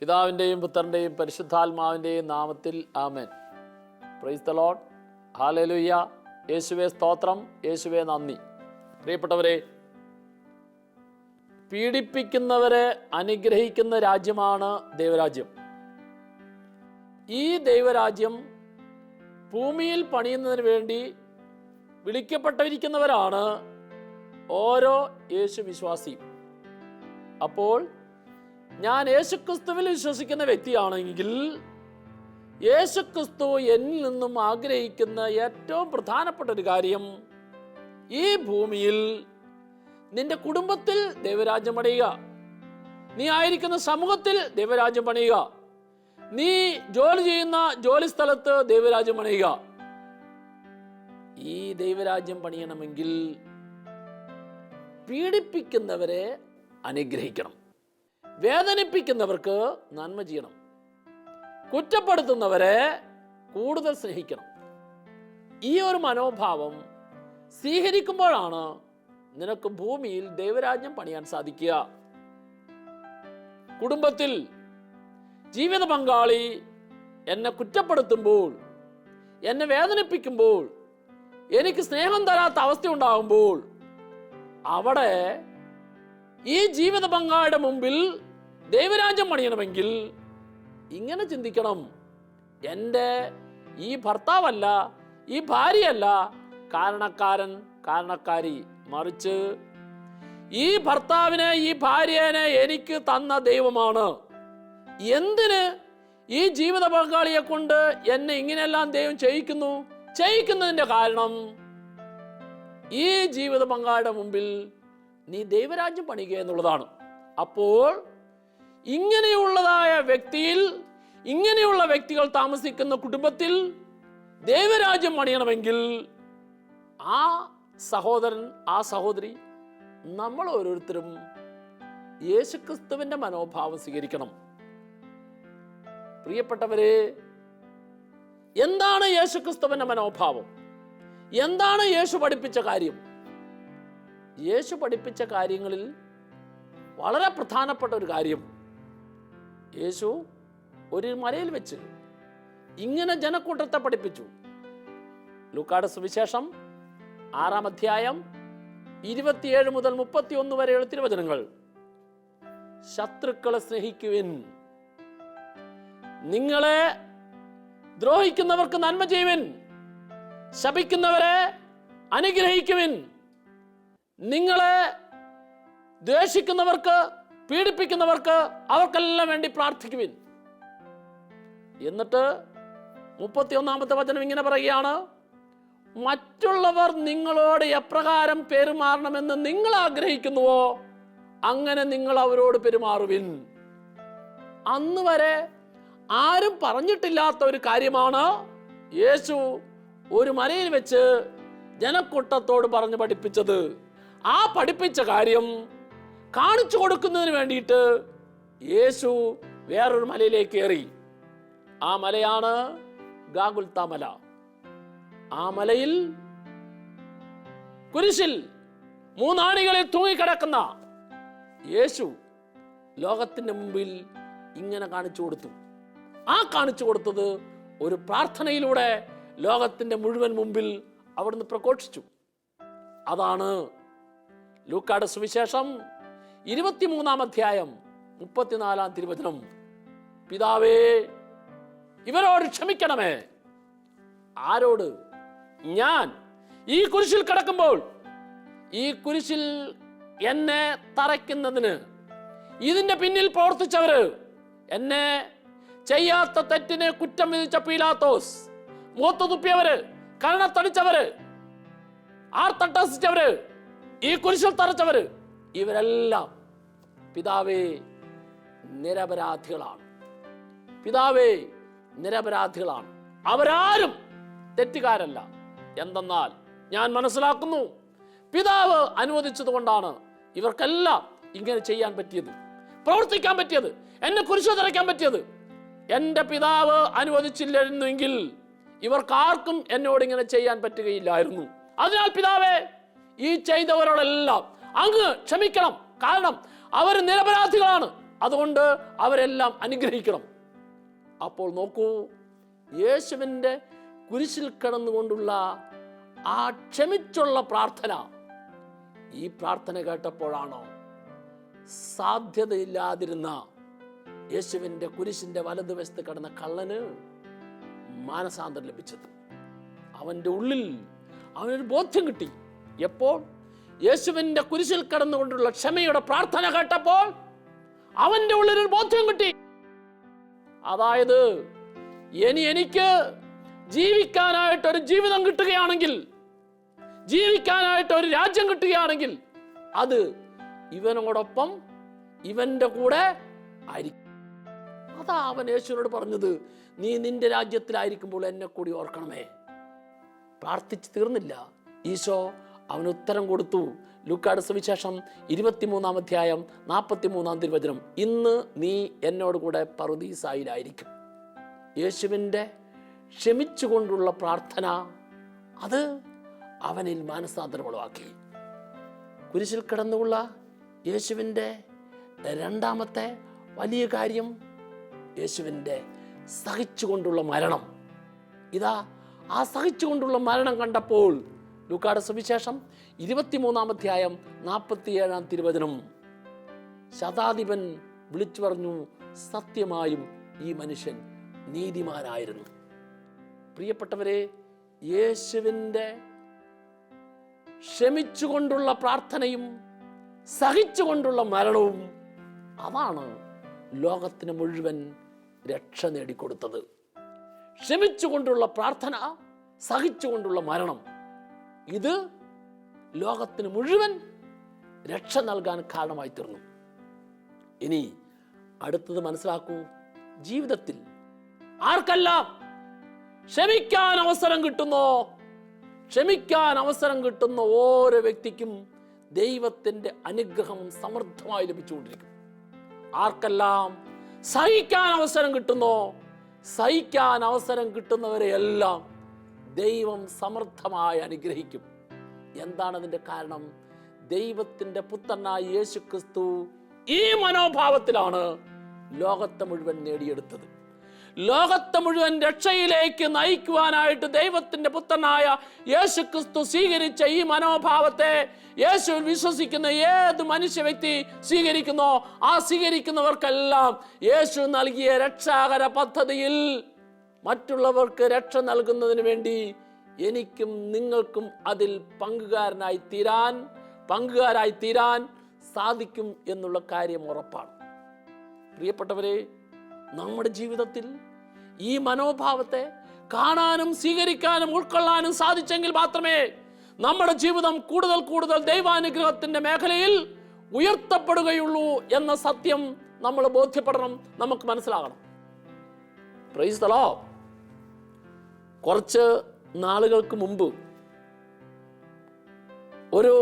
പിതാവിൻ്റെയും പുത്രൻ്റെയും പരിശുദ്ധാത്മാവിൻ്റെയും നാമത്തിൽ ആമേൻ. Praise the lord. ഹല്ലേലൂയ. യേശുവേ സ്തോത്രം, യേശുവേ നന്ദി. പ്രിയപ്പെട്ടവരെ, പീഡിപ്പിക്കുന്നവരെ അനുഗ്രഹിക്കുന്ന രാജ്യമാണ് ദൈവരാജ്യം. ഈ ദൈവരാജ്യം ഭൂമിയിൽ പണിയുന്നതിന് വേണ്ടി വിളിക്കപ്പെട്ടിരിക്കുന്നവരാണ് ഓരോ യേശു വിശ്വാസിയും. അപ്പോൾ ഞാൻ യേശുക്രിസ്തുവിൽ വിശ്വസിക്കുന്ന വ്യക്തിയാണെങ്കിൽ യേശുക്രിസ്തു എന്നിൽ നിന്നും ആഗ്രഹിക്കുന്ന ഏറ്റവും പ്രധാനപ്പെട്ട ഒരു കാര്യം, ഈ ഭൂമിയിൽ നിന്റെ കുടുംബത്തിൽ ദൈവരാജ്യം പണിയുക, നീ ആയിരിക്കുന്ന സമൂഹത്തിൽ ദൈവരാജ്യം പണിയുക, നീ ജോലി ചെയ്യുന്ന ജോലി സ്ഥലത്ത് ദൈവരാജ്യം പണിയുക. ഈ ദൈവരാജ്യം പണിയണമെങ്കിൽ പീഡിപ്പിക്കുന്നവരെ അനുഗ്രഹിക്കണം, വേദനിപ്പിക്കുന്നവർക്ക് നന്മ ചെയ്യണം, കുറ്റപ്പെടുത്തുന്നവരെ കൂടുതൽ സ്നേഹിക്കണം. ഈ ഒരു മനോഭാവം സ്വീകരിക്കുമ്പോഴാണ് നിനക്ക് ഭൂമിയിൽ ദൈവരാജ്യം പണിയാൻ സാധിക്കുക. കുടുംബത്തിൽ ജീവിത പങ്കാളി എന്നെ കുറ്റപ്പെടുത്തുമ്പോൾ, എന്നെ വേദനിപ്പിക്കുമ്പോൾ, എനിക്ക് സ്നേഹം തരാത്ത അവസ്ഥ ഉണ്ടാകുമ്പോൾ, അവിടെ ഈ ജീവിത പങ്കാളിയുടെ മുമ്പിൽ ദൈവരാജ്യം പണിയണമെങ്കിൽ ഇങ്ങനെ ചിന്തിക്കണം: എൻ്റെ ഈ ഭർത്താവല്ല, ഈ ഭാര്യയല്ല കാരണക്കാരൻ, കാരണക്കാരി, മറിച്ച് ഈ ഭർത്താവിനെ, ഈ ഭാര്യനെ എനിക്ക് തന്ന ദൈവമാണ്. എന്തിന് ഈ ജീവിത പങ്കാളിയെ കൊണ്ട് എന്നെ ഇങ്ങനെയെല്ലാം ദൈവം ചെയ്യിക്കുന്നതിൻ്റെ കാരണം, ഈ ജീവിത പങ്കാളിയുടെ മുമ്പിൽ നീ ദൈവരാജ്യം പണിയുക എന്നുള്ളതാണ്. അപ്പോൾ ഇങ്ങനെയുള്ള വ്യക്തികൾ താമസിക്കുന്ന കുടുംബത്തിൽ ദൈവരാജ്യം പണിയണമെങ്കിൽ ആ സഹോദരൻ, ആ സഹോദരി, നമ്മൾ ഓരോരുത്തരും യേശുക്രിസ്തുവിന്റെ മനോഭാവം സ്വീകരിക്കണം. പ്രിയപ്പെട്ടവരെ, എന്താണ് യേശുക്രിസ്തുവിന്റെ മനോഭാവം? എന്താണ് യേശു പഠിപ്പിച്ച കാര്യം? യേശു പഠിപ്പിച്ച കാര്യങ്ങളിൽ വളരെ പ്രധാനപ്പെട്ട ഒരു കാര്യം, യേശു ഒരു മലയിൽ വെച്ച് ഇങ്ങനെ ജനക്കൂട്ടത്തെ പഠിപ്പിച്ചു. ലൂക്കായുടെ സുവിശേഷം 6-ാം അധ്യായം 27 മുതൽ 31 വരെയുള്ള തിരുവചനങ്ങൾ. ശത്രുക്കളെ സ്നേഹിക്കുവിൻ, നിങ്ങളെ ദ്രോഹിക്കുന്നവർക്ക് നന്മ ചെയ്യുവിൻ, ശപിക്കുന്നവരെ അനുഗ്രഹിക്കുവിൻ, നിങ്ങളെ ദ്വേഷിക്കുന്നവർക്ക്, പീഡിപ്പിക്കുന്നവർക്ക് അവർക്കെല്ലാം വേണ്ടി പ്രാർത്ഥിക്കുവിൻ. എന്നിട്ട് 31-ാമത്തെ വചനം ഇങ്ങനെ പറയുകയാണ്: മറ്റുള്ളവർ നിങ്ങളോട് എപ്രകാരം പെരുമാറണമെന്ന് നിങ്ങൾ ആഗ്രഹിക്കുന്നുവോ അങ്ങനെ നിങ്ങൾ അവരോട് പെരുമാറുവിൻ. അന്ന് വരെ ആരും പറഞ്ഞിട്ടില്ലാത്ത ഒരു കാര്യമാണ് യേശു ഒരു മലയിൽ വെച്ച് ജനക്കൂട്ടത്തോട് പറഞ്ഞ് പഠിപ്പിച്ചത്. ആ പഠിപ്പിച്ച കാര്യം കാണിച്ചു കൊടുക്കുന്നതിന് വേണ്ടിയിട്ട് യേശു വേറൊരു മലയിലേക്ക് കയറി. ആ മലയാണ് ഗാഗുൽത്ത മല. ആ മലയിൽ കുരിശിൽ 3 ആണികളിൽ തൂങ്ങിക്കിടക്കുന്ന യേശു ലോകത്തിന്റെ മുമ്പിൽ ഇങ്ങനെ കാണിച്ചു കൊടുത്തു. ആ കാണിച്ചു കൊടുത്തത് ഒരു പ്രാർത്ഥനയിലൂടെ ലോകത്തിന്റെ മുഴുവൻ മുമ്പിൽ അവിടുന്ന് പ്രഘോഷിച്ചു. അതാണ് ലൂക്കായുടെ സുവിശേഷം 23-ാം അധ്യായം 34-ാം തിരുവചനം. പിതാവേ, ഇവരോട് ക്ഷമിക്കണമേ. ആരോട്? ഞാൻ ഈ കുരിശിൽ കിടക്കുമ്പോൾ, ഈ കുരിശിൽ എന്നെ തറയ്ക്കുന്നതിന് ഇതിന്റെ പിന്നിൽ പ്രവർത്തിച്ചവര്, എന്നെ ചെയ്യാത്ത തെറ്റിന് കുറ്റം വിധിച്ച പീലാത്തോസ്, മുഖത്ത് തുപ്പിയവര്, കരണത്തടിച്ചവര്, ആർത്തട്ടസിച്ചവര്, ഈ കുരിശിൽ തറച്ചവര്, ഇവരെല്ലാം പിതാവേ നിരപരാധികളാണ്. പിതാവേ നിരപരാധികളാണ്. അവരാരും തെറ്റുകാരല്ല. എന്തെന്നാൽ ഞാൻ മനസ്സിലാക്കുന്നു, പിതാവ് അനുവദിച്ചത് കൊണ്ടാണ് ഇവർക്കെല്ലാം ഇങ്ങനെ ചെയ്യാൻ പറ്റിയത്, പ്രവർത്തിക്കാൻ പറ്റിയത്, എന്നെ കുരിശിൽ തറയ്ക്കാൻ പറ്റിയത്. എൻ്റെ പിതാവ് അനുവദിച്ചില്ലായിരുന്നുവെങ്കിൽ ഇവർക്കാർക്കും എന്നോട് ഇങ്ങനെ ചെയ്യാൻ പറ്റുകയില്ലായിരുന്നു. അതിനാൽ പിതാവേ, ഈ ചെയ്തവരോടെല്ലാം അങ്ങ് ക്ഷമിക്കണം. കാരണം അവർ നിരപരാധികളാണ്. അതുകൊണ്ട് അവരെല്ലാം അനുഗ്രഹിക്കണം. അപ്പോൾ നോക്കൂ, യേശുവിൻ്റെ കുരിശിൽ കിടന്നുകൊണ്ടുള്ള ആ ക്ഷമിച്ചുള്ള പ്രാർത്ഥന, ഈ പ്രാർത്ഥന കേട്ടപ്പോഴാണോ സാധ്യതയില്ലാതിരുന്ന യേശുവിൻ്റെ കുരിശിൻ്റെ വലതുവശത്ത് കിടന്ന കള്ളന് മാനസാന്തരം ലഭിച്ചത്. അവൻ്റെ ഉള്ളിൽ അവനൊരു ബോധ്യം കിട്ടി. എപ്പോൾ? യേശുവിൻ്റെ കുരിശിൽ കിടന്നുകൊണ്ടുള്ള ക്ഷമയുടെ പ്രാർത്ഥന കേട്ടപ്പോൾ അവൻ്റെ ഉള്ളിലൊരു ബോധ്യം കിട്ടി. അതായത് എനിക്ക് ജീവിക്കാനായിട്ടൊരു ജീവിതം കിട്ടുകയാണെങ്കിൽ, ജീവിക്കാനായിട്ട് ഒരു രാജ്യം കിട്ടുകയാണെങ്കിൽ, അത് ഇവനോടൊപ്പം ഇവന്റെ കൂടെ ആയിരിക്കും. അതാ അവൻ യേശുവിനോട് പറഞ്ഞത്, നീ നിന്റെ രാജ്യത്തിലായിരിക്കുമ്പോൾ എന്നെ കൂടി ഓർക്കണമേ. പ്രാർത്ഥിച്ച് തീർന്നില്ല. ഈശോ അവന് ഉത്തരം കൊടുത്തു. ലൂക്കായുടെ സുവിശേഷം 23-ാം അധ്യായം 43-ാം തിരുവചനം, ഇന്ന് നീ എന്നോട് കൂടെ പറുദീസായിലായിരിക്കും. യേശുവിൻ്റെ ക്ഷമിച്ചുകൊണ്ടുള്ള പ്രാർത്ഥന അത് അവനിൽ മാനസാന്തരം ഉളവാക്കി. കുരിശിൽ കിടന്നുള്ള യേശുവിൻ്റെ രണ്ടാമത്തെ വലിയ കാര്യം യേശുവിൻ്റെ സഹിച്ചുകൊണ്ടുള്ള മരണം. ഇതാ ആ സഹിച്ചുകൊണ്ടുള്ള മരണം കണ്ടപ്പോൾ ലൂക്കായുടെ സുവിശേഷം 23-ാം അധ്യായം 47-ാം തിരുവചനം, ശതാധിപൻ വിളിച്ചു പറഞ്ഞു, സത്യമായും ഈ മനുഷ്യൻ നീതിമാനായിരുന്നു. പ്രിയപ്പെട്ടവരെ, യേശുവിൻ്റെ ക്ഷമിച്ചുകൊണ്ടുള്ള പ്രാർത്ഥനയും സഹിച്ചുകൊണ്ടുള്ള മരണവും അതാണ് ലോകത്തിന് മുഴുവൻ രക്ഷ നേടിക്കൊടുത്തത്. ക്ഷമിച്ചുകൊണ്ടുള്ള പ്രാർത്ഥന, സഹിച്ചുകൊണ്ടുള്ള മരണം, ഇത് ലോകത്തിന് മുഴുവൻ രക്ഷ നൽകാൻ കാരണമായി തീർന്നു. ഇനി അടുത്തത് മനസ്സിലാക്കൂ. ജീവിതത്തിൽ ആർക്കെല്ലാം ക്ഷമിക്കാൻ അവസരം കിട്ടുന്നോ, ക്ഷമിക്കാൻ അവസരം കിട്ടുന്ന ഓരോ വ്യക്തിക്കും ദൈവത്തിൻ്റെ അനുഗ്രഹം സമൃദ്ധമായി ലഭിച്ചുകൊണ്ടിരിക്കും. ആർക്കെല്ലാം സഹിക്കാൻ അവസരം കിട്ടുന്നോ, സഹിക്കാൻ അവസരം കിട്ടുന്നവരെയെല്ലാം ദൈവം സമൃദ്ധമായി അനുഗ്രഹിക്കും. എന്താണ് അതിൻ്റെ കാരണം? ദൈവത്തിൻ്റെ പുത്രനായ യേശു ക്രിസ്തു ഈ മനോഭാവത്തിലാണ് ലോകത്തെ മുഴുവൻ നേടിയെടുത്തത്. ലോകത്തെ മുഴുവൻ രക്ഷയിലേക്ക് നയിക്കുവാനായിട്ട് ദൈവത്തിൻ്റെ പുത്രനായ യേശു ക്രിസ്തു സ്വീകരിച്ച ഈ മനോഭാവത്തെ യേശുവിൽ വിശ്വസിക്കുന്ന ഏത് മനുഷ്യ വ്യക്തി സ്വീകരിക്കുന്നോ, ആ സ്വീകരിക്കുന്നവർക്കെല്ലാം യേശു നൽകിയ രക്ഷാകര പദ്ധതിയിൽ മറ്റുള്ളവർക്ക് രക്ഷ നൽകുന്നതിന് വേണ്ടി എനിക്കും നിങ്ങൾക്കും അതിൽ പങ്കുകാരായി തീരാൻ സാധിക്കും എന്നുള്ള കാര്യം ഉറപ്പാണ്. പ്രിയപ്പെട്ടവരെ, നമ്മുടെ ജീവിതത്തിൽ ഈ മനോഭാവത്തെ കാണാനും സ്വീകരിക്കാനും ഉൾക്കൊള്ളാനും സാധിച്ചെങ്കിൽ മാത്രമേ നമ്മുടെ ജീവിതം കൂടുതൽ കൂടുതൽ ദൈവാനുഗ്രഹത്തിന്റെ മേഖലയിൽ ഉയർത്തപ്പെടുകയുള്ളൂ എന്ന സത്യം നമ്മൾ ബോധ്യപ്പെടണം, നമുക്ക് മനസ്സിലാകണം. Price the Lord. കുറച്ച് നാളുകൾക്ക് മുമ്പ് ഒരു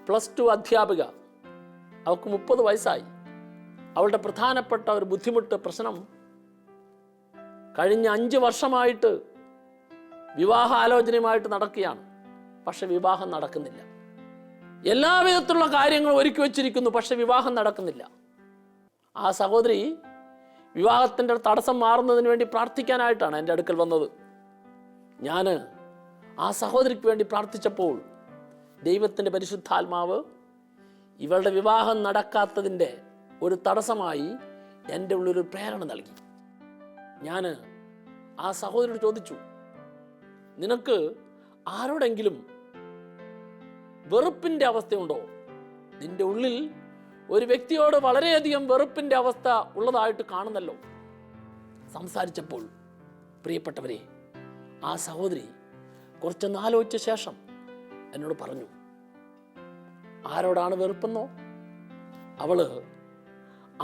+2 അധ്യാപിക, അവൾക്ക് 30 വയസ്സായി. അവളുടെ പ്രധാനപ്പെട്ട ഒരു പ്രശ്നം, കഴിഞ്ഞ 5 വർഷമായിട്ട് വിവാഹാലോചനയുമായിട്ട് നടക്കുകയാണ്. പക്ഷെ വിവാഹം നടക്കുന്നില്ല. എല്ലാവിധത്തിലുള്ള കാര്യങ്ങളും ഒരുക്കി വച്ചിരിക്കുന്നു, പക്ഷെ വിവാഹം നടക്കുന്നില്ല. ആ സഹോദരി വിവാഹത്തിൻ്റെ തടസ്സം മാറുന്നതിന് വേണ്ടി പ്രാർത്ഥിക്കാനായിട്ടാണ് എൻ്റെ അടുക്കൽ വന്നത്. ഞാൻ ആ സഹോദരിക്ക് വേണ്ടി പ്രാർത്ഥിച്ചപ്പോൾ ദൈവത്തിൻ്റെ പരിശുദ്ധാത്മാവ് ഇവളുടെ വിവാഹം നടക്കാത്തതിൻ്റെ ഒരു തടസ്സമായി എൻ്റെ ഉള്ളൊരു പ്രേരണ നൽകി. ഞാൻ ആ സഹോദരിയോട് ചോദിച്ചു, നിനക്ക് ആരോടെങ്കിലും വെറുപ്പിൻ്റെ അവസ്ഥയുണ്ടോ? നിന്റെ ഉള്ളിൽ ഒരു വ്യക്തിയോട് വളരെയധികം വെറുപ്പിൻ്റെ അവസ്ഥ ഉള്ളതായിട്ട് കാണുന്നല്ലോ. സംസാരിച്ചപ്പോൾ പ്രിയപ്പെട്ടവരെ, ആ സഹോദരി കുറച്ചൊന്ന് ആലോചിച്ച ശേഷം എന്നോട് പറഞ്ഞു, ആരോടാണ് വെറുപ്പെന്നോ? അവള്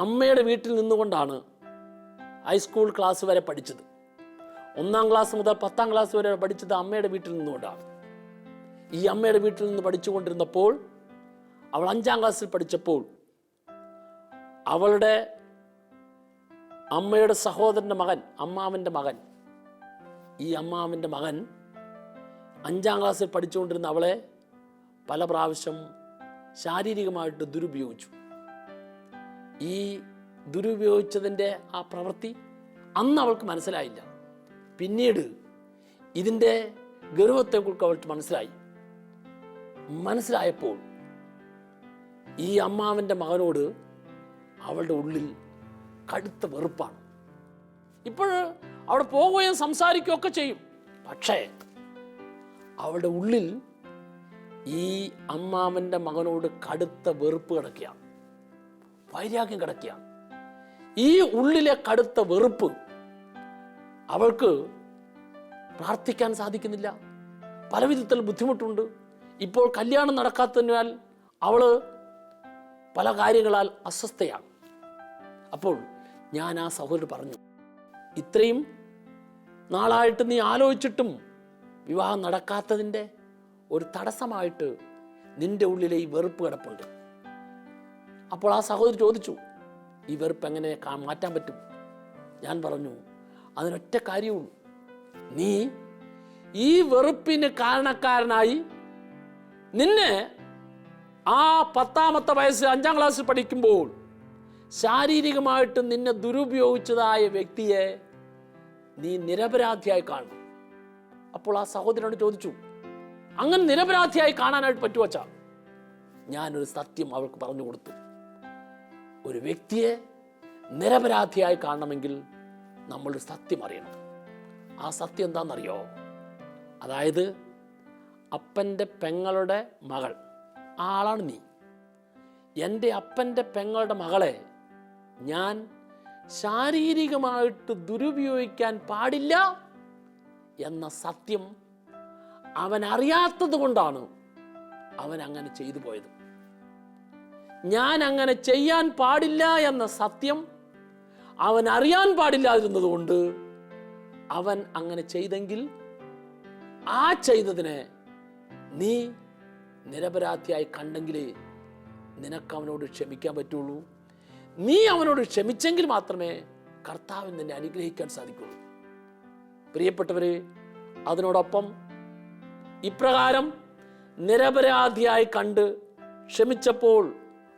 അമ്മയുടെ വീട്ടിൽ നിന്നുകൊണ്ടാണ് ഹൈസ്കൂൾ ക്ലാസ് വരെ പഠിച്ചത്. 1-ാം ക്ലാസ് മുതൽ 10-ാം ക്ലാസ് വരെ പഠിച്ചത് അമ്മയുടെ വീട്ടിൽ നിന്നുകൊണ്ടാണ്. ഈ അമ്മയുടെ വീട്ടിൽ നിന്ന് പഠിച്ചുകൊണ്ടിരുന്നപ്പോൾ അവൾ 5-ാം ക്ലാസ്സിൽ പഠിച്ചപ്പോൾ അവളുടെ അമ്മയുടെ സഹോദരൻ്റെ മകൻ, അമ്മാവൻ്റെ മകൻ, ഈ അമ്മാവൻ്റെ മകൻ 5-ാം ക്ലാസ്സിൽ പഠിച്ചുകൊണ്ടിരുന്ന അവളെ പല പ്രാവശ്യം ശാരീരികമായിട്ട് ദുരുപയോഗിച്ചു. ഈ ദുരുപയോഗിച്ചതിൻ്റെ ആ പ്രവൃത്തി അന്ന് അവൾക്ക് മനസ്സിലായില്ല. പിന്നീട് ഇതിൻ്റെ ഗൗരവത്തെക്കുറിച്ച് അവൾക്ക് മനസ്സിലായപ്പോൾ ഈ അമ്മാവൻ്റെ മകനോട് അവളുടെ ഉള്ളിൽ കടുത്ത വെറുപ്പാണ്. ഇപ്പോൾ അവിടെ പോവുകയും സംസാരിക്കുകയൊക്കെ ചെയ്യും, പക്ഷേ അവളുടെ ഉള്ളിൽ ഈ അമ്മാവൻ്റെ മകനോട് കടുത്ത വെറുപ്പ് കിടക്കുകയാണ്, വൈരാഗ്യം കിടക്കുകയാണ്. ഈ ഉള്ളിലെ കടുത്ത വെറുപ്പ് അവൾക്ക് പ്രാർത്ഥിക്കാൻ സാധിക്കുന്നില്ല. പല വിധത്തിൽ ബുദ്ധിമുട്ടുണ്ട്. ഇപ്പോൾ കല്യാണം നടക്കാത്തതിനാൽ അവൾ പല കാര്യങ്ങളാൽ അസ്വസ്ഥയാണ്. അപ്പോൾ ഞാൻ ആ സഹോദരൻ പറഞ്ഞു, ഇത്രയും നാളായിട്ട് നീ ആലോചിച്ചിട്ടും വിവാഹം നടക്കാത്തതിൻ്റെ ഒരു തടസ്സമായിട്ട് നിന്റെ ഉള്ളിലെ ഈ വെറുപ്പ് കിടപ്പുണ്ട്. അപ്പോൾ ആ സഹോദരി ചോദിച്ചു, ഈ വെറുപ്പ് എങ്ങനെ മാറ്റാൻ പറ്റും? ഞാൻ പറഞ്ഞു, അതിനൊറ്റ കാര്യമുള്ളൂ. നീ ഈ വെറുപ്പിന് കാരണക്കാരനായി നിന്നെ ആ 10ാമത്തെ വയസ്സിൽ 5ാം ക്ലാസ്സിൽ പഠിക്കുമ്പോൾ ശാരീരികമായിട്ട് നിന്നെ ദുരുപയോഗിച്ചതായ വ്യക്തിയെ നീ നിരപരാധിയായി കാണും. അപ്പോൾ ആ സഹോദരനോട് ചോദിച്ചു, അങ്ങനെ നിരപരാധിയായി കാണാനായിട്ട് പറ്റുവച്ചാ? ഞാനൊരു സത്യം അവൾക്ക് പറഞ്ഞു കൊടുത്തു. ഒരു വ്യക്തിയെ നിരപരാധിയായി കാണണമെങ്കിൽ നമ്മളൊരു സത്യം അറിയണം. ആ സത്യം എന്താണെന്നറിയോ? അതായത് അപ്പൻ്റെ പെങ്ങളുടെ മകൾ ആളാണ് നീ. എൻ്റെ അപ്പൻ്റെ പെങ്ങളുടെ മകളെ ഞാൻ ശാരീരികമായിട്ട് ദുരുപയോഗിക്കാൻ പാടില്ല എന്ന സത്യം അവൻ അറിയാത്തത് കൊണ്ടാണ് അവൻ അങ്ങനെ ചെയ്തു പോയത്. ഞാൻ അങ്ങനെ ചെയ്യാൻ പാടില്ല എന്ന സത്യം അവൻ അറിയാൻ പാടില്ലാതിരുന്നത് കൊണ്ട് അവൻ അങ്ങനെ ചെയ്തെങ്കിൽ ആ ചെയ്തതിനെ നീ നിരപരാധിയായി കണ്ടെങ്കിലേ നിനക്ക് അവനോട് ക്ഷമിക്കാൻ പറ്റുള്ളൂ. നീ അവനോട് ക്ഷമിച്ചെങ്കിൽ മാത്രമേ കർത്താവിൻ നിന്നെ അനുഗ്രഹിക്കാൻ സാധിക്കുള്ളൂ. പ്രിയപ്പെട്ടവരെ, അതിനോടൊപ്പം ഇപ്രകാരം നിരപരാധിയായി കണ്ട് ക്ഷമിച്ചപ്പോൾ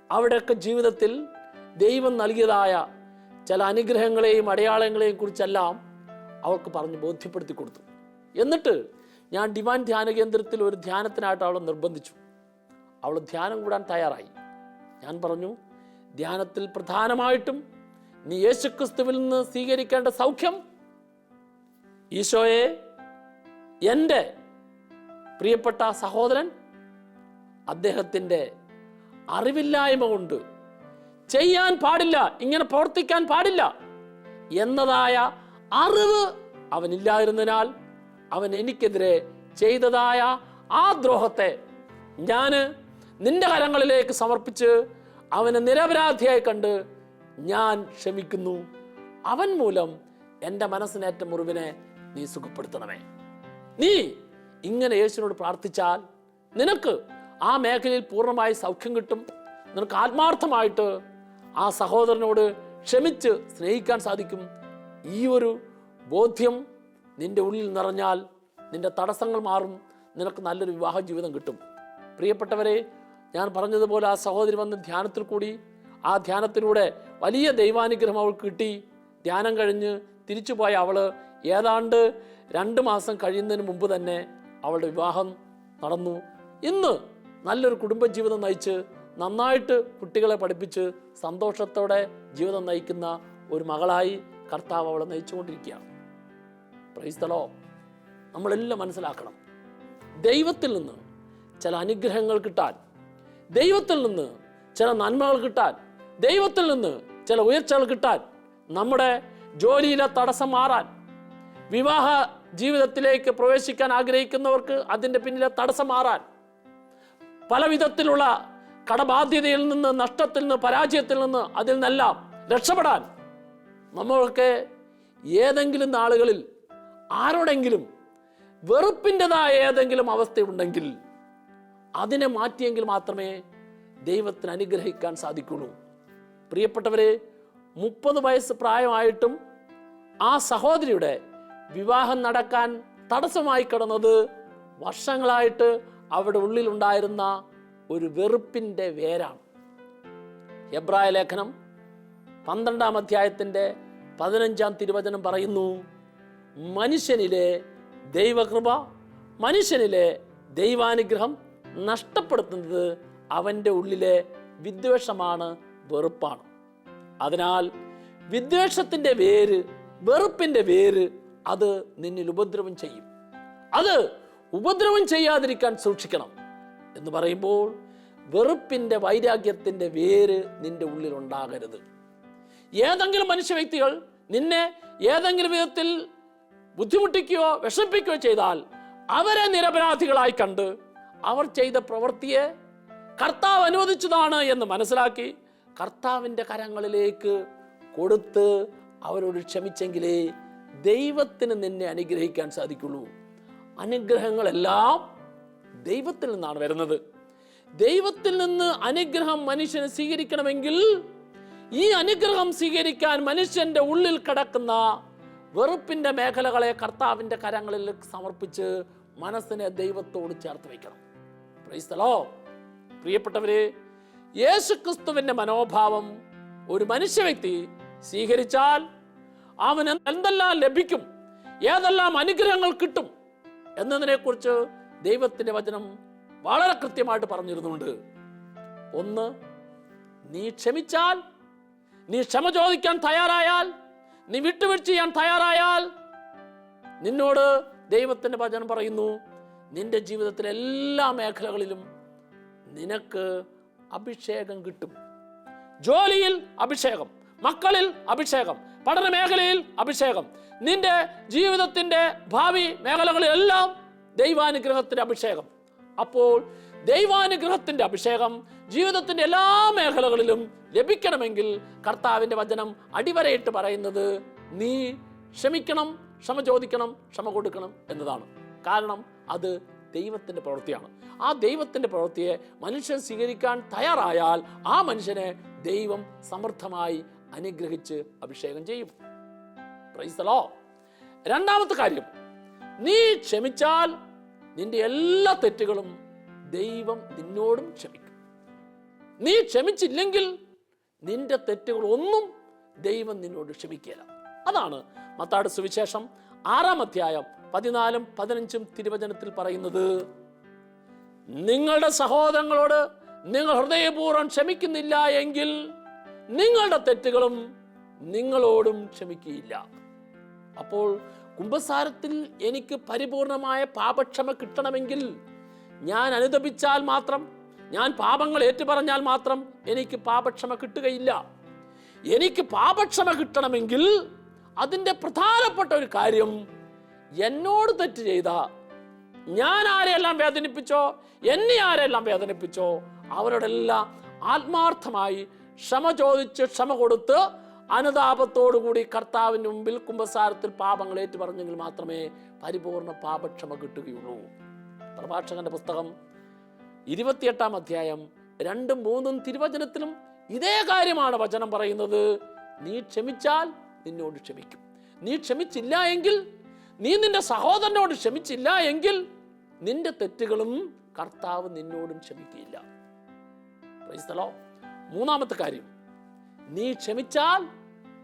അവിടെയൊക്കെ ജീവിതത്തിൽ ദൈവം നൽകിയതായ ചില അനുഗ്രഹങ്ങളെയും അടയാളങ്ങളെയും കുറിച്ചെല്ലാം അവൾക്ക് പറഞ്ഞ് ബോധ്യപ്പെടുത്തി കൊടുത്തു. എന്നിട്ട് ഞാൻ ഡിവൈൻ ധ്യാന കേന്ദ്രത്തിൽ ഒരു ധ്യാനത്തിനായിട്ട് അവളെ നിർബന്ധിച്ചു. അവൾ ധ്യാനം കൂടാൻ തയ്യാറായി. ഞാൻ പറഞ്ഞു, ധ്യാനത്തിൽ പ്രധാനമായിട്ടും നീ യേശുക്രിസ്തുവിൽ നിന്ന് സ്വീകരിക്കേണ്ട സൗഖ്യം, ഈശോയെ എൻ്റെ പ്രിയപ്പെട്ട സഹോദരൻ അദ്ദേഹത്തിൻ്റെ അറിവില്ലായ്മ കൊണ്ട് ചെയ്യാൻ പാടില്ല, ഇങ്ങനെ പ്രവർത്തിക്കാൻ പാടില്ല എന്നതായ അറിവ് അവനില്ലായിരുന്നതിനാൽ അവൻ എനിക്കെതിരെ ചെയ്തതായ ആ ദ്രോഹത്തെ ഞാൻ നിന്റെ കരങ്ങളിലേക്ക് സമർപ്പിച്ച് അവനെ നിരപരാധിയായി കണ്ട് ഞാൻ ക്ഷമിക്കുന്നു. അവൻ മൂലം എൻ്റെ മനസ്സിനേറ്റ മുറിവിനെ നീ സുഖപ്പെടുത്തണമേ. നീ ഇങ്ങനെ യേശുവിനോട് പ്രാർത്ഥിച്ചാൽ നിനക്ക് ആ മേഖലയിൽ പൂർണ്ണമായി സൗഖ്യം കിട്ടും. നിനക്ക് ആത്മാർത്ഥമായിട്ട് ആ സഹോദരനോട് ക്ഷമിച്ച് സ്നേഹിക്കാൻ സാധിക്കും. ഈ ഒരു ബോധ്യം നിന്റെ ഉള്ളിൽ നിറഞ്ഞാൽ നിന്റെ തടസ്സങ്ങൾ മാറും, നിനക്ക് നല്ലൊരു വിവാഹ ജീവിതം കിട്ടും. പ്രിയപ്പെട്ടവരെ, ഞാൻ പറഞ്ഞതുപോലെ ആ സഹോദരി വന്ന് ധ്യാനത്തിൽ കൂടി, ആ ധ്യാനത്തിലൂടെ വലിയ ദൈവാനുഗ്രഹം അവൾക്ക് കിട്ടി. ധ്യാനം കഴിഞ്ഞ് തിരിച്ചു പോയ അവൾ ഏതാണ്ട് 2 മാസം കഴിയുന്നതിന് മുമ്പ് തന്നെ അവളുടെ വിവാഹം നടന്നു. ഇന്ന് നല്ലൊരു കുടുംബജീവിതം നയിച്ച് നന്നായിട്ട് കുട്ടികളെ പഠിപ്പിച്ച് സന്തോഷത്തോടെ ജീവിതം നയിക്കുന്ന ഒരു മകളായി കർത്താവ് അവളെ നയിച്ചുകൊണ്ടിരിക്കുകയാണ്. Price the Lord. നമ്മളെല്ലാം മനസ്സിലാക്കണം, ദൈവത്തിൽ നിന്ന് ചില അനുഗ്രഹങ്ങൾ കിട്ടാൻ, ദൈവത്തിൽ നിന്ന് ചില നന്മകൾ കിട്ടാൻ, ദൈവത്തിൽ നിന്ന് ചില ഉയർച്ചകൾ കിട്ടാൻ, നമ്മുടെ ജോലിയിലെ തടസ്സം മാറാൻ, വിവാഹ ജീവിതത്തിലേക്ക് പ്രവേശിക്കാൻ ആഗ്രഹിക്കുന്നവർക്ക് അതിൻ്റെ പിന്നിലെ തടസ്സം മാറാൻ, പല വിധത്തിലുള്ള കടബാധ്യതയിൽ നിന്ന്, നഷ്ടത്തിൽ നിന്ന്, പരാജയത്തിൽ നിന്ന്, അതിൽ നിന്നെല്ലാം രക്ഷപ്പെടാൻ നമ്മളൊക്കെ ഏതെങ്കിലും നാളുകളിൽ ആരോടെങ്കിലും വെറുപ്പിൻ്റെതായ ഏതെങ്കിലും അവസ്ഥയുണ്ടെങ്കിൽ അതിനെ മാറ്റിയെങ്കിൽ മാത്രമേ ദൈവത്തിന് അനുഗ്രഹിക്കാൻ സാധിക്കുള്ളൂ. പ്രിയപ്പെട്ടവരെ, 30 വയസ്സ് പ്രായമായിട്ടും ആ സഹോദരിയുടെ വിവാഹം നടക്കാൻ തടസ്സമായി കിടന്നത് വർഷങ്ങളായിട്ട് അവിടെ ഉള്ളിലുണ്ടായിരുന്ന ഒരു വെറുപ്പിൻ്റെ വേരാണ്. എബ്രായ ലേഖനം 12-ാം അധ്യായത്തിൻ്റെ 15-ാം തിരുവചനം പറയുന്നു, മനുഷ്യനിലെ ദൈവകൃപ, മനുഷ്യനിലെ ദൈവാനുഗ്രഹം നഷ്ടപ്പെടുത്തുന്നത് അവൻ്റെ ഉള്ളിലെ വിദ്വേഷമാണ്, വെറുപ്പാണ്. അതിനാൽ വിദ്വേഷത്തിൻ്റെ വേര്, വെറുപ്പിൻ്റെ വേര്, അത് നിന്നിൽ ഉപദ്രവം ചെയ്യും. അത് ഉപദ്രവം ചെയ്യാതിരിക്കാൻ സൂക്ഷിക്കണം എന്ന് പറയുമ്പോൾ വെറുപ്പിൻ്റെ, വൈരാഗ്യത്തിൻ്റെ വേര് നിന്റെ ഉള്ളിൽ ഉണ്ടാകരുത്. ഏതെങ്കിലും മനുഷ്യ വ്യക്തികൾ നിന്നെ ഏതെങ്കിലും വിധത്തിൽ ബുദ്ധിമുട്ടിക്കുകയോ വിഷമിപ്പിക്കുകയോ ചെയ്താൽ അവരെ നിരപരാധികളായി കണ്ട് അവർ ചെയ്ത പ്രവൃത്തിയെ കർത്താവ് അനുവദിച്ചതാണ് എന്ന് മനസ്സിലാക്കി കർത്താവിൻ്റെ കരങ്ങളിലേക്ക് കൊടുത്ത് അവരോട് ക്ഷമിച്ചെങ്കിലേ ദൈവത്തിന് നിന്നെ അനുഗ്രഹിക്കാൻ സാധിക്കുള്ളൂ. അനുഗ്രഹങ്ങളെല്ലാം ദൈവത്തിൽ നിന്നാണ് വരുന്നത്. ദൈവത്തിൽ നിന്ന് അനുഗ്രഹം മനുഷ്യന് സ്വീകരിക്കണമെങ്കിൽ ഈ അനുഗ്രഹം സ്വീകരിക്കാൻ മനുഷ്യന്റെ ഉള്ളിൽ കിടക്കുന്ന വെറുപ്പിന്റെ മേഖലകളെ കർത്താവിൻ്റെ കരങ്ങളിൽ സമർപ്പിച്ച് മനസ്സിനെ ദൈവത്തോട് ചേർത്ത് വയ്ക്കണം. Price the Lord. പ്രിയപ്പെട്ടവരെ, യേശുക്രിസ്തുവിന്റെ മനോഭാവം ഒരു മനുഷ്യ വ്യക്തി സ്വീകരിച്ചാൽ അവന് എന്തെല്ലാം ലഭിക്കും, ഏതെല്ലാം അനുഗ്രഹങ്ങൾ കിട്ടും എന്നതിനെക്കുറിച്ച് ദൈവത്തിന്റെ വചനം വളരെ കൃത്യമായിട്ട് പറഞ്ഞിരുന്നുണ്ട്. ഒന്ന്, നീ ക്ഷമിച്ചാൽ, നീ ക്ഷമ ചോദിക്കാൻ തയ്യാറായാൽ, നീ വിട്ടുവീഴ്ച ചെയ്യാൻ തയ്യാറായാൽ, നിന്നോട് ദൈവത്തിന്റെ വചനം പറയുന്നു, നിന്റെ ജീവിതത്തിലെ എല്ലാ മേഖലകളിലും നിനക്ക് അഭിഷേകം കിട്ടും. ജോലിയിൽ അഭിഷേകം, മക്കളിൽ അഭിഷേകം, പഠന മേഖലയിൽ അഭിഷേകം, നിന്റെ ജീവിതത്തിന്റെ ഭാവി മേഖലകളിലെല്ലാം ദൈവാനുഗ്രഹത്തിന്റെ അഭിഷേകം. അപ്പോൾ ദൈവാനുഗ്രഹത്തിന്റെ അഭിഷേകം ജീവിതത്തിന്റെ എല്ലാ മേഖലകളിലും ലഭിക്കണമെങ്കിൽ കർത്താവിന്റെ വചനം അടിവരയിട്ട് പറയുന്നത് നീ ക്ഷമിക്കണം, ക്ഷമ ചോദിക്കണം, ക്ഷമ കൊടുക്കണം എന്നതാണ്. കാരണം അത് ദൈവത്തിന്റെ പ്രവൃത്തിയാണ്. ആ ദൈവത്തിന്റെ പ്രവൃത്തിയെ മനുഷ്യൻ സ്വീകരിക്കാൻ തയ്യാറായാൽ ആ മനുഷ്യനെ ദൈവം സമൃദ്ധമായി അനുഗ്രഹിച്ച് അഭിഷേകം ചെയ്യും. Price the Lord. രണ്ടാമത്തെ കാര്യം, നീ ക്ഷമിച്ചാൽ നിന്റെ എല്ലാ തെറ്റുകളും ദൈവം നിന്നോടും ക്ഷമിക്കും. നീ ക്ഷമിച്ചില്ലെങ്കിൽ നിന്റെ തെറ്റുകൾ ഒന്നും ദൈവം നിന്നോട് ക്ഷമിക്കില്ല. അതാണ് മത്തായിയുടെ സുവിശേഷം 6-ാം അധ്യായം 14-ഉം 15-ഉം തിരുവചനത്തിൽ പറയുന്നത്, നിങ്ങളുടെ സഹോദരങ്ങളോട് നിങ്ങൾ ഹൃദയപൂർവ്വം ക്ഷമിക്കുന്നില്ല എങ്കിൽ നിങ്ങളുടെ തെറ്റുകളും നിങ്ങളോടും ക്ഷമിക്കുകയില്ല. അപ്പോൾ കുമ്പസാരത്തിൽ എനിക്ക് പരിപൂർണമായ പാപക്ഷമ കിട്ടണമെങ്കിൽ ഞാൻ അനുതപിച്ചാൽ മാത്രം, ഞാൻ പാപങ്ങൾ ഏറ്റുപറഞ്ഞാൽ മാത്രം എനിക്ക് പാപക്ഷമ കിട്ടുകയില്ല. എനിക്ക് പാപക്ഷമ കിട്ടണമെങ്കിൽ അതിൻ്റെ പ്രധാനപ്പെട്ട ഒരു കാര്യം, എന്നോട് തെറ്റ് ചെയ്ത, ഞാൻ ആരെയെല്ലാം വേദനിപ്പിച്ചോ, എന്നെ ആരെല്ലാം വേദനിപ്പിച്ചോ അവരോടെല്ലാം ആത്മാർത്ഥമായി ക്ഷമ ചോദിച്ച് ക്ഷമ കൊടുത്ത് അനുതാപത്തോടുകൂടി കർത്താവിൻ്റെ മുമ്പിൽ കുമ്പസാരത്തിൽ പാപങ്ങൾ ഏറ്റു പറഞ്ഞെങ്കിൽ മാത്രമേ പരിപൂർണ പാപക്ഷമ കിട്ടുകയുള്ളൂ. പ്രഭാഷകന്റെ പുസ്തകം 28-ാം അധ്യായം 2-ഉം 3-ഉം തിരുവചനത്തിലും ഇതേ കാര്യമാണ് വചനം പറയുന്നത്. നീ ക്ഷമിച്ചാൽ നിന്നോട് ക്ഷമിക്കും. നീ ക്ഷമിച്ചില്ല എങ്കിൽ, നീ നിന്റെ സഹോദരനോട് ക്ഷമിച്ചില്ല എങ്കിൽ നിന്റെ തെറ്റുകളും കർത്താവ് നിന്നോടും ക്ഷമിക്കുകയില്ല. Praise the lord. മൂന്നാമത്തെ കാര്യം, നീ ക്ഷമിച്ചാൽ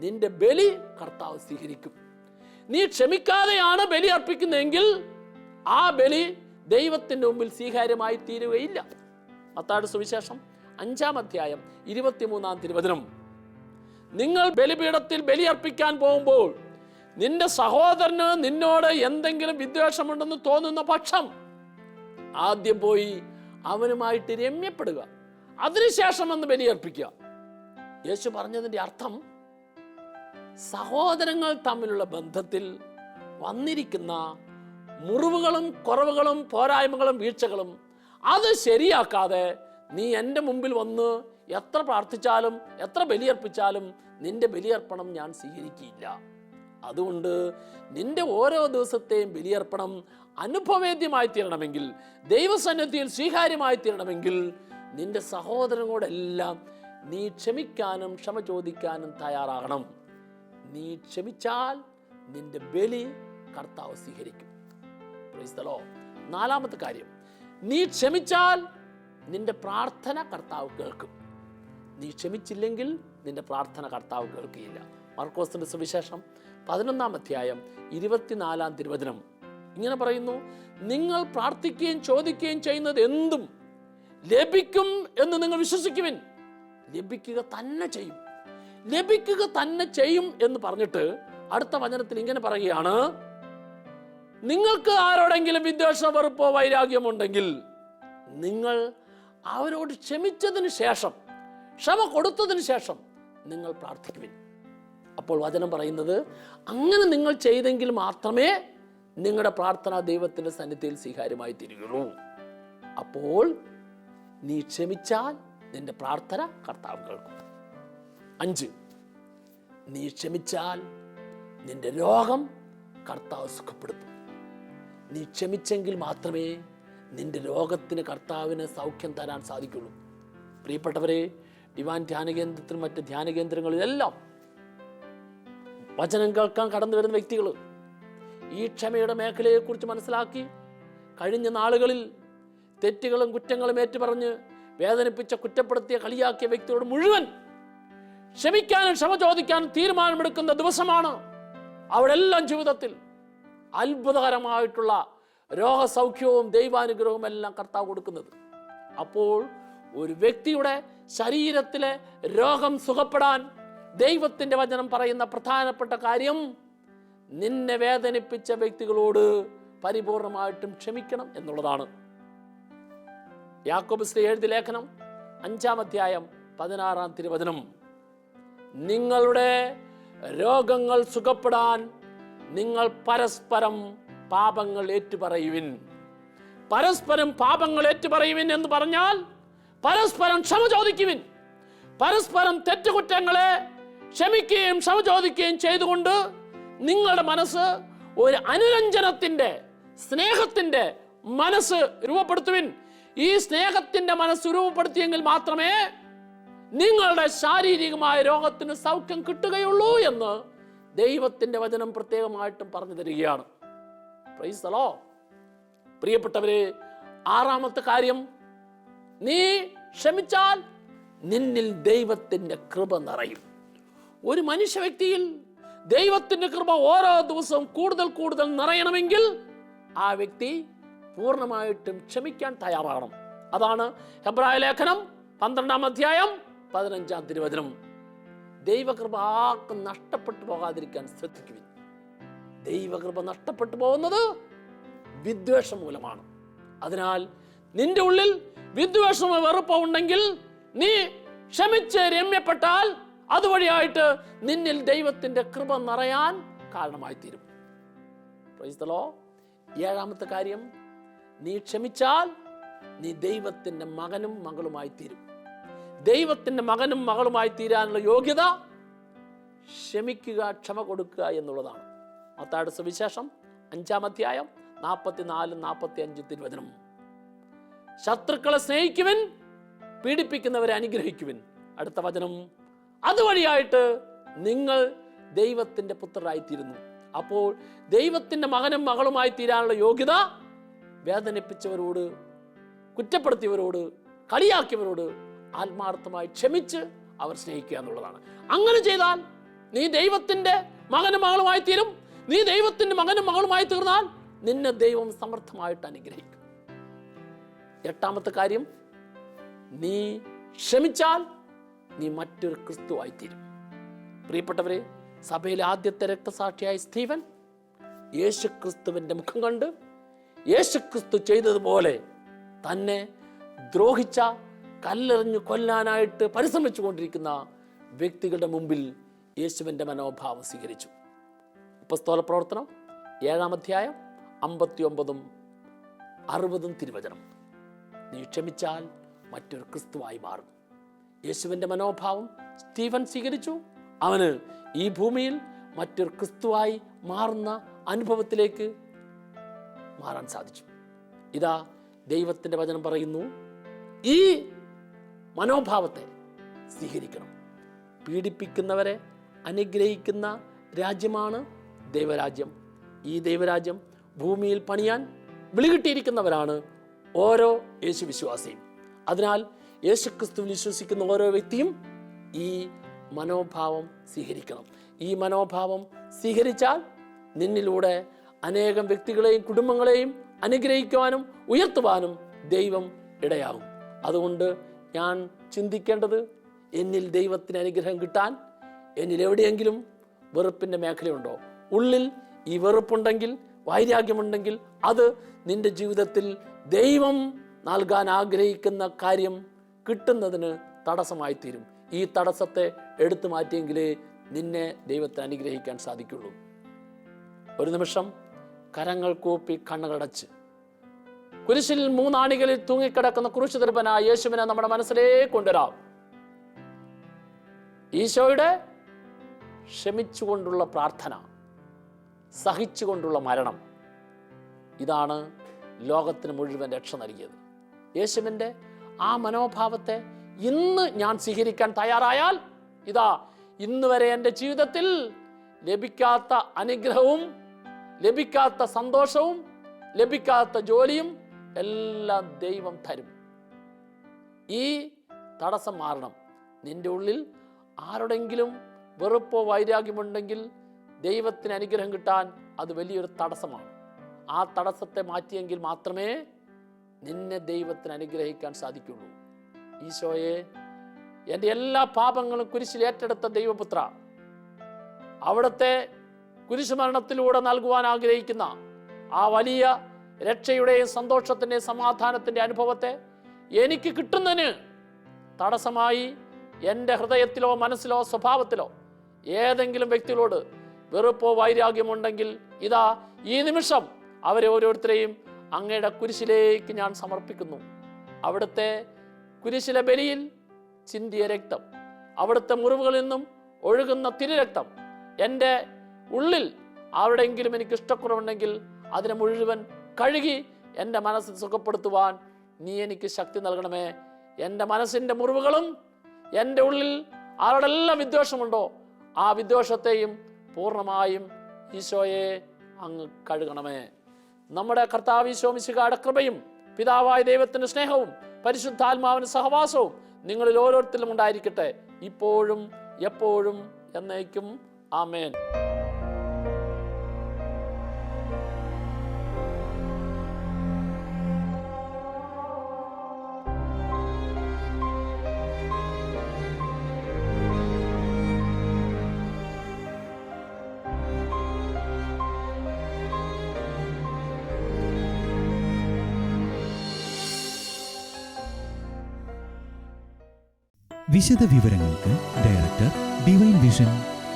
നിന്റെ ബലി കർത്താവ് സ്വീകരിക്കും. നീ ക്ഷമിക്കാതെയാണ് ബലി അർപ്പിക്കുന്നതെങ്കിൽ ആ ബലി ദൈവത്തിന്റെ മുമ്പിൽ സ്വീകാര്യമായി തീരുകയില്ല. മത്തായിയുടെ സുവിശേഷം 5-ാം അധ്യായം 23-ാം തിരുവചനം, നിങ്ങൾ ബലിപീഠത്തിൽ ബലിയർപ്പിക്കാൻ പോകുമ്പോൾ നിന്റെ സഹോദരന് നിന്നോട് എന്തെങ്കിലും വിദ്വേഷമുണ്ടെന്ന് തോന്നുന്ന പക്ഷം ആദ്യം പോയി അവനുമായിട്ട് രമ്യപ്പെടുക, അതിനുശേഷം വന്ന് ബലിയർപ്പിക്കുക. യേശു പറഞ്ഞതിൻ്റെ അർത്ഥം, സഹോദരങ്ങൾ തമ്മിലുള്ള ബന്ധത്തിൽ വന്നിരിക്കുന്ന മുറിവുകളും കുറവുകളും പോരായ്മകളും വീഴ്ചകളും അത് ശരിയാക്കാതെ നീ എൻ്റെ മുമ്പിൽ വന്ന് എത്ര പ്രാർത്ഥിച്ചാലും എത്ര ബലിയർപ്പിച്ചാലും നിന്റെ ബലിയർപ്പണം ഞാൻ സ്വീകരിക്കില്ല. അതുകൊണ്ട് നിന്റെ ഓരോ ദിവസത്തെയും ബലിയർപ്പണം അനുഭവേദ്യമായി തീരണമെങ്കിൽ, ദൈവസന്നിധിയിൽ സ്വീകാര്യമായി തീരണമെങ്കിൽ നിന്റെ സഹോദരനോടെല്ലാം നീ ക്ഷമിക്കാനും ക്ഷമ ചോദിക്കാനും തയ്യാറാകണം. നീ ക്ഷമിച്ചാൽ നിന്റെ ബലി കർത്താവ് സ്വീകരിക്കും. Price the Lord. നാലാമത്തെ കാര്യം, നീ ക്ഷമിച്ചാൽ നിന്റെ പ്രാർത്ഥന കർത്താവ് കേൾക്കും. നീ ക്ഷമിച്ചില്ലെങ്കിൽ നിന്റെ പ്രാർത്ഥന കർത്താവ് കേൾക്കുകയില്ല. മർക്കോസിന്റെ സുവിശേഷം 11-ാം അധ്യായം 24-ാം തിരുവചനം ഇങ്ങനെ പറയുന്നു, നിങ്ങൾ പ്രാർത്ഥിക്കുകയും ചോദിക്കുകയും ചെയ്യുന്നത് എന്തും ലഭിക്കും എന്ന് നിങ്ങൾ വിശ്വസിക്കുവിൻ. ലഭിക്കുക തന്നെ ചെയ്യും, ലഭിക്കുക തന്നെ ചെയ്യും എന്ന് പറഞ്ഞിട്ട് അടുത്ത വചനത്തിൽ ഇങ്ങനെ പറയുകയാണ്, നിങ്ങൾക്ക് ആരോടെങ്കിലും വിദ്വേഷ വെറുപ്പോ വൈരാഗ്യമുണ്ടെങ്കിൽ നിങ്ങൾ അവരോട് ക്ഷമിച്ചതിന് ശേഷം, ക്ഷമ കൊടുത്തതിന് ശേഷം നിങ്ങൾ പ്രാർത്ഥിക്കുവിൻ. അപ്പോൾ വചനം പറയുന്നത്, അങ്ങനെ നിങ്ങൾ ചെയ്തെങ്കിൽ മാത്രമേ നിങ്ങളുടെ പ്രാർത്ഥന ദൈവത്തിന്റെ സന്നിധിയിൽ സ്വീകാര്യമായി തീരുകയുള്ളൂ. അപ്പോൾ നീ ക്ഷമിച്ചാൽ നിന്റെ പ്രാർത്ഥന കർത്താവ് കേൾക്കും. 5, നീ ക്ഷമിച്ചാൽ നിന്റെ രോഗം കർത്താവ് സുഖപ്പെടുത്തും. നീ ക്ഷമിച്ചെങ്കിൽ മാത്രമേ നിന്റെ രോഗത്തിന് കർത്താവിന് സൗഖ്യം തരാൻ സാധിക്കുള്ളൂ. പ്രിയപ്പെട്ടവരെ, ഡിവൈൻ ധ്യാന കേന്ദ്രത്തിലും മറ്റ് ധ്യാന കേന്ദ്രങ്ങളിലെല്ലാം വചനം കേൾക്കാൻ കടന്നു വരുന്ന വ്യക്തികൾ ഈ ക്ഷമയുടെ മേഖലയെക്കുറിച്ച് മനസ്സിലാക്കി കഴിഞ്ഞ നാളുകളിൽ തെറ്റുകളും കുറ്റങ്ങളും ഏറ്റുപറഞ്ഞ് വേദനിപ്പിച്ച, കുറ്റപ്പെടുത്തിയ, കളിയാക്കിയ വ്യക്തിയോട് മുഴുവൻ ക്ഷമിക്കാനും ക്ഷമ ചോദിക്കാനും തീരുമാനമെടുക്കുന്ന ദിവസമാണ്. അവിടെ എല്ലാം ജീവിതത്തിൽ അത്ഭുതകരമായിട്ടുള്ള രോഗസൗഖ്യവും ദൈവാനുഗ്രഹവും എല്ലാം കർത്താവ് കൊടുക്കുന്നത്. അപ്പോൾ ഒരു വ്യക്തിയുടെ ശരീരത്തിലെ രോഗം സുഖപ്പെടാൻ ദൈവത്തിന്റെ വചനം പറയുന്ന പ്രധാനപ്പെട്ട കാര്യം, നിന്നെ വേദനിപ്പിച്ച വ്യക്തികളോട് പരിപൂർണമായിട്ടും ക്ഷമിക്കണം എന്നുള്ളതാണ്. യാക്കോബ് ശ്രീ എഴുതിയ ലേഖനം 5-ാം അധ്യായം 16-ാം തിരുവചനം, നിങ്ങളുടെ രോഗങ്ങൾ സുഖപ്പെടാൻ നിങ്ങൾ പരസ്പരം പാപങ്ങൾ ഏറ്റുപറയുവിൻ. പരസ്പരം പാപങ്ങൾ ഏറ്റുപറയുവിൻ എന്ന് പറഞ്ഞാൽ പരസ്പരം ക്ഷമ ചോദിക്കുവിൻ. പരസ്പരം തെറ്റുകുറ്റങ്ങളെ ക്ഷമിക്കുകയും ക്ഷമ ചോദിക്കുകയും ചെയ്തുകൊണ്ട് നിങ്ങളുടെ മനസ്സ് ഒരു അനുരഞ്ജനത്തിന്റെ, സ്നേഹത്തിന്റെ മനസ്സ് രൂപപ്പെടുത്തുവിൻ. ഈ സ്നേഹത്തിന്റെ മനസ്സ് രൂപപ്പെടുത്തിയെങ്കിൽ മാത്രമേ നിങ്ങളുടെ ശാരീരികമായ രോഗത്തിന് സൗഖ്യം കിട്ടുകയുള്ളൂ എന്ന് ദൈവത്തിന്റെ വചനം പ്രത്യേകമായിട്ടും പറഞ്ഞു തരികയാണ്. Price the Lord. പ്രിയപ്പെട്ടവരെ, 6-ാമത്തെ കാര്യം, നീ ക്ഷമിച്ചാൽ നിന്നിൽ ദൈവത്തിന്റെ കൃപ നിറയും. ഒരു മനുഷ്യ വ്യക്തിയിൽ ദൈവത്തിന്റെ കൃപ ഓരോ ദിവസവും കൂടുതൽ കൂടുതൽ നിറയണമെങ്കിൽ ആ വ്യക്തി പൂർണ്ണമായിട്ടും ക്ഷമിക്കാൻ തയ്യാറാകണം. അതാണ് ഹെബ്രായ ലേഖനം 12-ാം അധ്യായം 15-ാം തിരുവചനം. ദൈവകൃപ ആർക്കും നഷ്ടപ്പെട്ടു പോകാതിരിക്കാൻ ശ്രദ്ധിക്കുവിൻ. ദൈവകൃപ നഷ്ടപ്പെട്ടു പോകുന്നത് വിദ്വേഷം മൂലമാണ്. അതിനാൽ നിന്റെ ഉള്ളിൽ വിദ്വേഷമോ വെറുപ്പോ ഉണ്ടെങ്കിൽ നീ ക്ഷമിച്ച് രമ്യപ്പെട്ടാൽ അതുവഴിയായിട്ട് നിന്നിൽ ദൈവത്തിന്റെ കൃപ നിറയാൻ കാരണമായി തീരും. Price the Lord. 7-ാമത്തെ കാര്യം, നീ ക്ഷമിച്ചാൽ നീ ദൈവത്തിന്റെ മകനും മകളുമായി തീരും. ദൈവത്തിന്റെ മകനും മകളുമായി തീരാനുള്ള യോഗ്യത ക്ഷമിക്കുക, ക്ഷമ കൊടുക്കുക എന്നുള്ളതാണ്. മത്തായിയുടെ സുവിശേഷം 5-ാം അധ്യായം 44-45 തിരുവചനം, ശത്രുക്കളെ സ്നേഹിക്കുവിൻ, പീഡിപ്പിക്കുന്നവരെ അനുഗ്രഹിക്കുവിൻ. അടുത്ത വചനം, അതുവഴിയായിട്ട് നിങ്ങൾ ദൈവത്തിന്റെ പുത്രരായിത്തീരുന്നു. അപ്പോൾ ദൈവത്തിന്റെ മകനും മകളുമായി തീരാനുള്ള യോഗ്യത വേദനിപ്പിച്ചവരോട്, കുറ്റപ്പെടുത്തിയവരോട്, കളിയാക്കിയവരോട് ആത്മാർത്ഥമായി ക്ഷമിച്ച് അവർ സ്നേഹിക്കുക എന്നുള്ളതാണ്. അങ്ങനെ ചെയ്താൽ നീ ദൈവത്തിന്റെ മകനും മകളുമായി തീരും. നീ ദൈവത്തിന്റെ മകനും മകളുമായി തീർന്നാൽ നിന്നെ ദൈവം സമർത്ഥമായിട്ട് അനുഗ്രഹിക്കും. 8-ാമത്തെ കാര്യം, നീ ക്ഷമിച്ചാൽ നീ മറ്റൊരു ക്രിസ്തുവായിത്തീരും. പ്രിയപ്പെട്ടവരെ, സഭയിലെ ആദ്യത്തെ രക്തസാക്ഷിയായ സ്റ്റീഫൻ യേശുക്രിസ്തുവിന്റെ മുഖം കണ്ട് യേശുക്രിസ്തു ചെയ്തതുപോലെ തന്നെ ദ്രോഹിച്ച, കല്ലെറിഞ്ഞു കൊല്ലാനായിട്ട് പരിശ്രമിച്ചു കൊണ്ടിരിക്കുന്ന വ്യക്തികളുടെ മുമ്പിൽ യേശുവിന്റെ മനോഭാവം സ്വീകരിച്ചു. അപ്പോസ്തല പ്രവർത്തനം 7-ാം അധ്യായം 59-60 തിരുവചനം, നീ ക്ഷമിച്ചാൽ മറ്റൊരു ക്രിസ്തുവായി മാറും. യേശുവിന്റെ മനോഭാവം സ്റ്റീഫൻ സ്വീകരിച്ചു. അവന് ഈ ഭൂമിയിൽ മറ്റൊരു ക്രിസ്തുവായി മാറുന്ന അനുഭവത്തിലേക്ക് മാറാൻ സാധിച്ചു. ഇതാ ദൈവത്തിന്റെ വചനം പറയുന്നു, ഈ മനോഭാവത്തെ സ്വീകരിക്കണം. പീഡിപ്പിക്കുന്നവരെ അനുഗ്രഹിക്കുന്ന രാജ്യമാണ് ദൈവരാജ്യം. ഈ ദൈവരാജ്യം ഭൂമിയിൽ പണിയാൻ വിളികിട്ടിയിരിക്കുന്നവരാണ് ഓരോ യേശു വിശ്വാസിയും. അതിനാൽ യേശുക്രിസ്തുവിൽ വിശ്വസിക്കുന്ന ഓരോ വ്യക്തിയും ഈ മനോഭാവം സ്വീകരിക്കണം. ഈ മനോഭാവം സ്വീകരിച്ചാൽ നിന്നിലൂടെ അനേകം വ്യക്തികളെയും കുടുംബങ്ങളെയും അനുഗ്രഹിക്കുവാനും ഉയർത്തുവാനും ദൈവം ഇടയാകും. അതുകൊണ്ട് ഞാൻ ചിന്തിക്കേണ്ടത്, എന്നിൽ ദൈവത്തിന് അനുഗ്രഹം കിട്ടാൻ എന്നിൽ എവിടെയെങ്കിലും വെറുപ്പിൻ്റെ മേഖലയുണ്ടോ? ഉള്ളിൽ ഈ വെറുപ്പുണ്ടെങ്കിൽ, വൈരാഗ്യമുണ്ടെങ്കിൽ, അത് നിന്റെ ജീവിതത്തിൽ ദൈവം നൽകാൻ ആഗ്രഹിക്കുന്ന കാര്യം കിട്ടുന്നതിന് തടസ്സമായി തീരും. ഈ തടസ്സത്തെ എടുത്തു മാറ്റിയെങ്കിലേ നിന്നെ ദൈവത്തെ അനുഗ്രഹിക്കാൻ സാധിക്കുള്ളൂ. ഒരു നിമിഷം കരങ്ങൾ കൂപ്പി കണ്ണുകളടച്ച് കുരിശിൽ 3 ആണികളിൽ തൂങ്ങിക്കിടക്കുന്ന ക്രൂശിതർപ്പനായ യേശുവിനെ നമ്മുടെ മനസ്സിലേക്ക് കൊണ്ടുവരാം. ഈശോയുടെ ക്ഷമിച്ചുകൊണ്ടുള്ള പ്രാർത്ഥന, സഹിച്ചുകൊണ്ടുള്ള മരണം, ഇതാണ് ലോകത്തിന് മുഴുവൻ രക്ഷ നൽകിയത്. യേശുവിൻ്റെ ആ മനോഭാവത്തെ ഇന്ന് ഞാൻ സ്വീകരിക്കാൻ തയ്യാറായാൽ, ഇതാ ഇന്ന് വരെ എൻ്റെ ജീവിതത്തിൽ ലഭിക്കാത്ത അനുഗ്രഹവും ലഭിക്കാത്ത സന്തോഷവും ലഭിക്കാത്ത ജോലിയും എല്ലാം ദൈവം തരും. ഈ തടസ്സം മാറണം. നിന്റെ ഉള്ളിൽ ആരുടെങ്കിലും വെറുപ്പോ വൈരാഗ്യമുണ്ടെങ്കിൽ ദൈവത്തിന് അനുഗ്രഹം കിട്ടാൻ അത് വലിയൊരു തടസ്സമാണ്. ആ തടസ്സത്തെ മാറ്റിയെങ്കിൽ മാത്രമേ നിന്നെ ദൈവത്തിന് അനുഗ്രഹിക്കാൻ സാധിക്കുള്ളൂ. ഈശോയെ, എൻ്റെ എല്ലാ പാപങ്ങളും കുരിശിൽ ഏറ്റെടുത്ത ദൈവപുത്ര, അവിടുത്തെ കുരിശുമരണത്തിലൂടെ നൽകുവാൻ ആഗ്രഹിക്കുന്ന ആ വലിയ രക്ഷയുടെയും സന്തോഷത്തിൻ്റെയും സമാധാനത്തിൻ്റെ അനുഭവത്തെ എനിക്ക് കിട്ടുന്നതിന് തടസ്സമായി എൻ്റെ ഹൃദയത്തിലോ മനസ്സിലോ സ്വഭാവത്തിലോ ഏതെങ്കിലും വ്യക്തികളോട് വെറുപ്പോ വൈരാഗ്യമുണ്ടെങ്കിൽ, ഇതാ ഈ നിമിഷം അവരെ ഓരോരുത്തരെയും അങ്ങയുടെ കുരിശിലേക്ക് ഞാൻ സമർപ്പിക്കുന്നു. അവിടുത്തെ കുരിശിലെ ബലിയിൽ ചിന്തിയ രക്തം, അവിടുത്തെ മുറിവുകളിൽ നിന്നും ഒഴുകുന്ന തിരുരക്തം, എൻ്റെ ഉള്ളിൽ ആരുടെയെങ്കിലും എനിക്ക് ഇഷ്ടക്കുറവുണ്ടെങ്കിൽ അതിനെ മുഴുവൻ കഴുകി എൻ്റെ മനസ്സ് സുഖപ്പെടുത്തുവാൻ നീ എനിക്ക് ശക്തി നൽകണമേ. എൻ്റെ മനസ്സിൻ്റെ മുറിവുകളും എൻ്റെ ഉള്ളിൽ ആരോടെല്ലാം വിദ്വേഷമുണ്ടോ ആ വിദ്വേഷത്തെയും പൂർണ്ണമായും ഈശോയെ അങ്ങ് കഴുകണമേ. നമ്മുടെ കർത്താവ് ഈശോ മിശിഹായുടെ കൃപയും പിതാവായ ദൈവത്തിൻ്റെ സ്നേഹവും പരിശുദ്ധാത്മാവിൻ്റെ സഹവാസവും നിങ്ങളിൽ ഓരോരുത്തരിലും ഉണ്ടായിരിക്കട്ടെ, ഇപ്പോഴും എപ്പോഴും എന്നേക്കും. ആമേൻ. വിശദ വിവരങ്ങൾക്ക് director, divine vision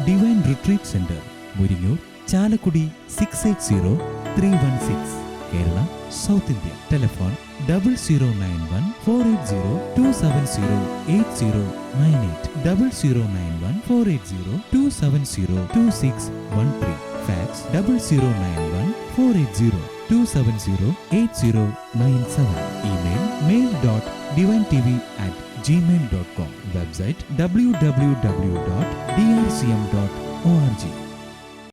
divine retreat centre, Muringoor, Chalakudy 680316, Kerala, south India. Telephone 00914802708098, 00914802702613, fax 00914802708097, email mail.divintv@gmail.com, website www.drcm.org.